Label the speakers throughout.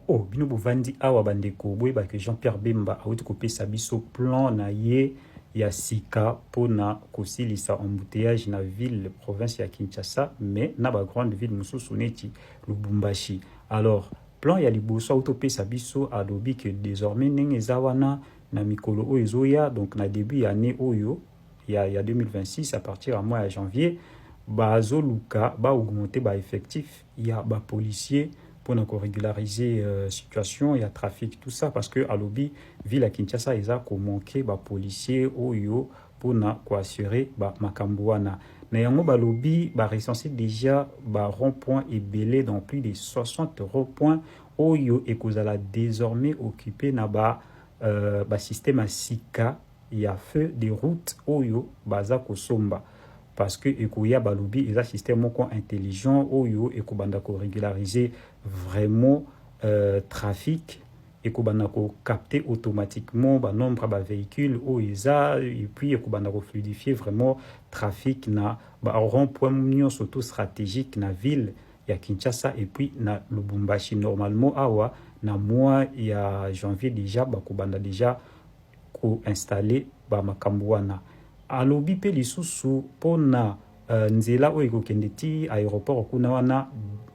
Speaker 1: Oh, bino bovandi awa bandeko boyeba que Jean-Pierre Bemba auti kopesa biso plan na ye ya sika pona kosilisa embouteillage na ville province ya Kinshasa mais na ba grande ville mosusu neti Lubumbashi. Alors plan ya liboso auti kopesa biso alobi que désormais ndenge eza wana na mikolo oyo ezoya donc na début ya année oyo ya 2026 à partir ya mois ya janvier bazoluka ba augmenter ba effectif ya ba policier pour régulariser situation, il y a trafic, tout ça, parce que à l'obby, ville à Kinshasa, ils ont manqué bah policiers, oyo, pour assurer bah makambouana. Néanmoins, bah lobby, bah recensé déjà bah rond-point et belé dans plus de 60 ronds-points, oyo et qu'on a désormais occupé na bah système à Sika, il y a feu des routes, oyo, bah za kosomba. Parce que ekoya balobi est un système intelligent oyo ekobanda ko régulariser vraiment trafic ekobanda ko capter automatiquement ba nombre ba véhicules oiza et puis ekobanda ko fluidifier vraiment trafic na ba rond-point surtout stratégique na ville ya Kinshasa et puis na Lubumbashi normalement awa na mois ya janvier déjà ba kobanda déjà ko installer ba makambouana alobi pe lisusu pona nzela oyo ekokende ti aéroport kuna wana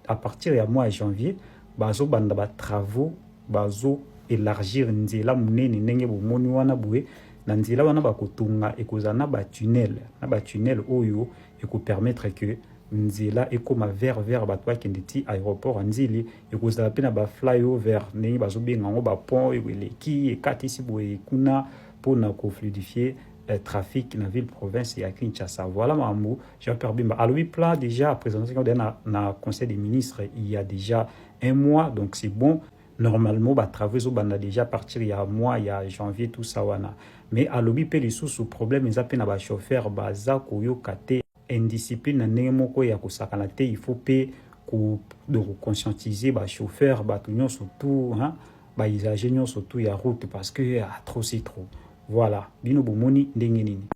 Speaker 1: à partir ya mois de janvier bazobanda ba travaux bazo élargir nzela munene ndenge bomoni wana boye na nzela wana bakotunga ekozala na batunnel oyo ekopermettre que nzela ekoma vers bato bakende ti aéroport nzili ekozala pe na ba flyover ndenge bazobenga yango bapont eleki ekatisi boye kuna mpona kofluidifier trafic dans la ville province et à Kinshasa. Voilà mamou, Jean-Pierre Bemba. Alors oui, plan déjà présenté dans le conseil des ministres il y a déjà un mois, donc c'est bon. Normalement, bah travaux au déjà partir il y a un mois, il y a janvier tout ça wana. Mais à l'obbi pe les sous problème ils appellent ba chauffeur baza koyo kate indiscipline na nemoko ya kosakana te il faut pe ko de conscientiser ba chauffeur ba tout surtout hein ba usagers surtout ya route parce que trop c'est trop. Voilà, bino bomoni ndenge nini.